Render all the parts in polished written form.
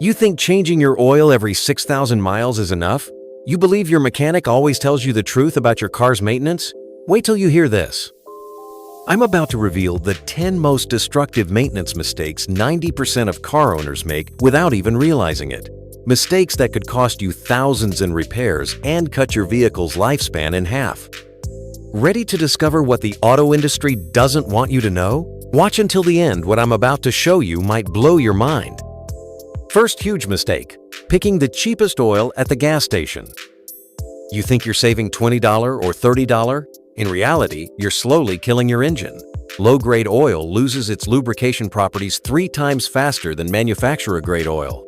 You think changing your oil every 6,000 miles is enough? You believe your mechanic always tells you the truth about your car's maintenance? Wait till you hear this. I'm about to reveal the 10 most destructive maintenance mistakes 90% of car owners make without even realizing it. Mistakes that could cost you thousands in repairs and cut your vehicle's lifespan in half. Ready to discover what the auto industry doesn't want you to know? Watch until the end. What I'm about to show you might blow your mind. First huge mistake: picking the cheapest oil at the gas station. You think you're saving $20 or $30? In reality, you're slowly killing your engine. Low-grade oil loses its lubrication properties 3 times faster than manufacturer-grade oil.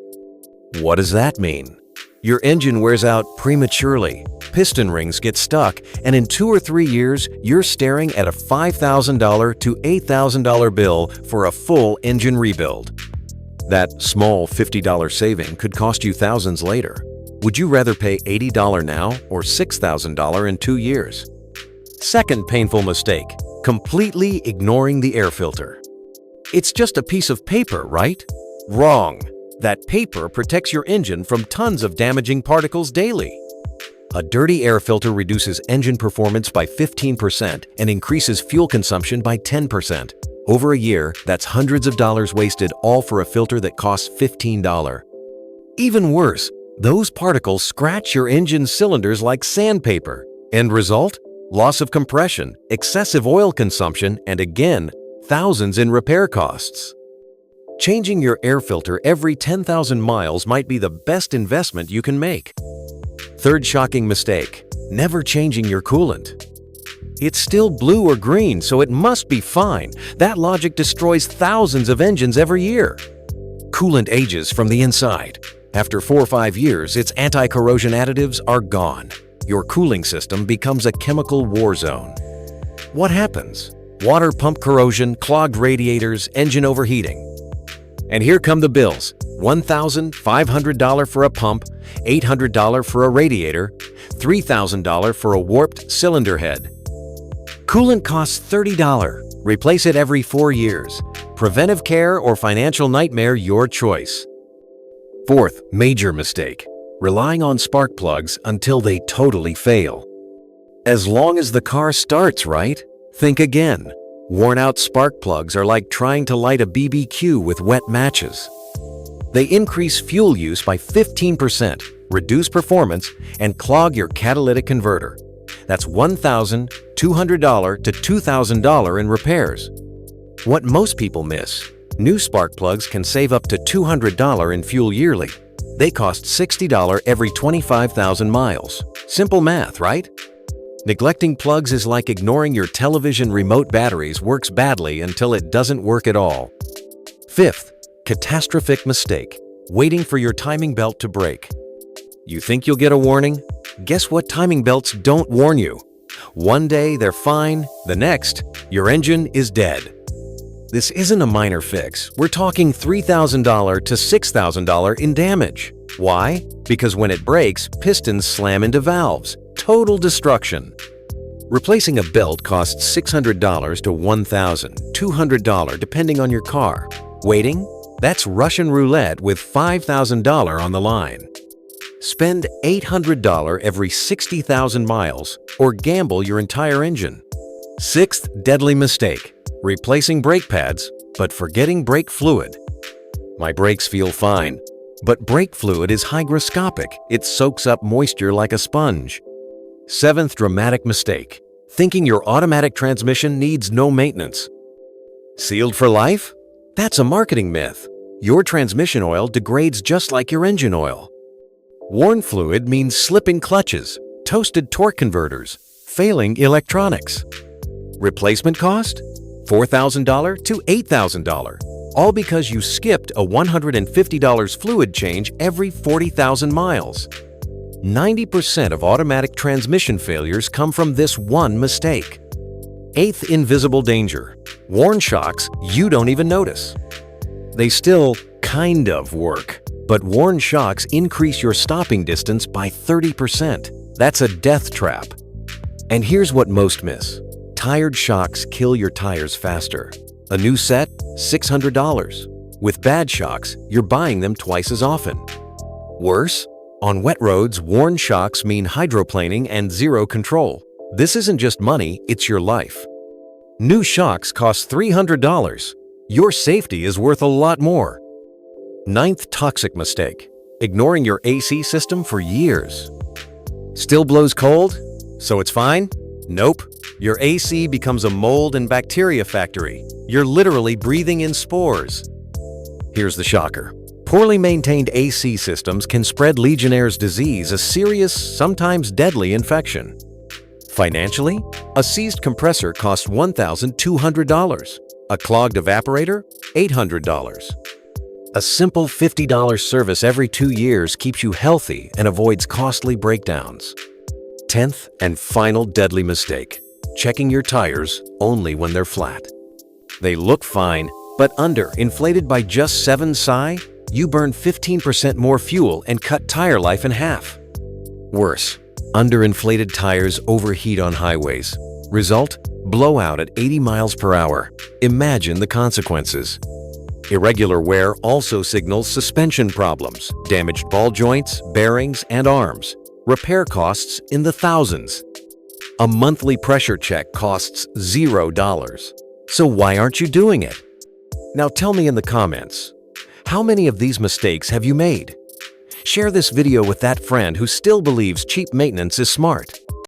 What does that mean? Your engine wears out prematurely, piston rings get stuck, and in 2 or 3 years, you're staring at a $5,000 to $8,000 bill for a full engine rebuild. That small $50 saving could cost you thousands later. Would you rather pay $80 now or $6,000 in 2 years? Second painful mistake: completely ignoring the air filter. It's just a piece of paper, right? Wrong. That paper protects your engine from tons of damaging particles daily. A dirty air filter reduces engine performance by 15% and increases fuel consumption by 10%. Over a year, that's hundreds of dollars wasted, all for a filter that costs $15. Even worse, those particles scratch your engine cylinders like sandpaper. End result? Loss of compression, excessive oil consumption, and again, thousands in repair costs. Changing your air filter every 10,000 miles might be the best investment you can make. Third shocking mistake: never changing your coolant. It's still blue or green, so it must be fine. That logic destroys thousands of engines every year. Coolant ages from the inside. After 4 or 5 years, its anti-corrosion additives are gone. Your cooling system becomes a chemical war zone. What happens? Water pump corrosion, clogged radiators, engine overheating. And here come the bills: $1,500 for a pump, $800 for a radiator, $3,000 for a warped cylinder head. Coolant costs $30. Replace it every 4 years. Preventive care or financial nightmare, your choice. Fourth major mistake: relying on spark plugs until they totally fail. As long as the car starts right, think again. Worn-out spark plugs are like trying to light a BBQ with wet matches. They increase fuel use by 15%, reduce performance, and clog your catalytic converter. That's $1,200 to $2,000 in repairs. What most people miss: new spark plugs can save up to $200 in fuel yearly. They cost $60 every 25,000 miles. Simple math, right? Neglecting plugs is like ignoring your television remote batteries works badly until it doesn't work at all. Fifth catastrophic mistake: waiting for your timing belt to break. You think you'll get a warning? Guess what? Timing belts don't warn you. One day they're fine, the next, your engine is dead. This isn't a minor fix. We're talking $3,000 to $6,000 in damage. Why? Because when it breaks, pistons slam into valves. Total destruction. Replacing a belt costs $600 to $1,200 depending on your car. Waiting? That's Russian roulette with $5,000 on the line. Spend $800 every 60,000 miles or gamble your entire engine. Sixth deadly mistake: replacing brake pads but forgetting brake fluid. My brakes feel fine, but brake fluid is hygroscopic. It soaks up moisture like a sponge. Seventh dramatic mistake: thinking your automatic transmission needs no maintenance. Sealed for life? That's a marketing myth. Your transmission oil degrades just like your engine oil. Worn fluid means slipping clutches, toasted torque converters, failing electronics. Replacement cost? $4,000 to $8,000, all because you skipped a $150 fluid change every 40,000 miles. 90% of automatic transmission failures come from this one mistake. Eighth invisible danger: worn shocks you don't even notice. They still kind of work, but worn shocks increase your stopping distance by 30%. That's a death trap. And here's what most miss: tired shocks kill your tires faster. A new set, $600. With bad shocks, you're buying them twice as often. Worse, on wet roads, worn shocks mean hydroplaning and zero control. This isn't just money, it's your life. New shocks cost $300. Your safety is worth a lot more. Ninth toxic mistake: ignoring your AC system for years. Still blows cold? So it's fine? Nope. Your AC becomes a mold and bacteria factory. You're literally breathing in spores. Here's the shocker. Poorly maintained AC systems can spread Legionnaire's disease, a serious, sometimes deadly infection. Financially, a seized compressor costs $1,200. A clogged evaporator? $800. A simple $50 service every 2 years keeps you healthy and avoids costly breakdowns. 10th and final deadly mistake: checking your tires only when they're flat. They look fine, but inflated by just 7 psi, you burn 15% more fuel and cut tire life in half. Worse, underinflated tires overheat on highways. Result: blowout at 80 miles per hour. Imagine the consequences. Irregular wear also signals suspension problems, damaged ball joints, bearings, and arms. Repair costs in the thousands. A monthly pressure check costs $0. So why aren't you doing it? Now tell me in the comments, how many of these mistakes have you made? Share this video with that friend who still believes cheap maintenance is smart.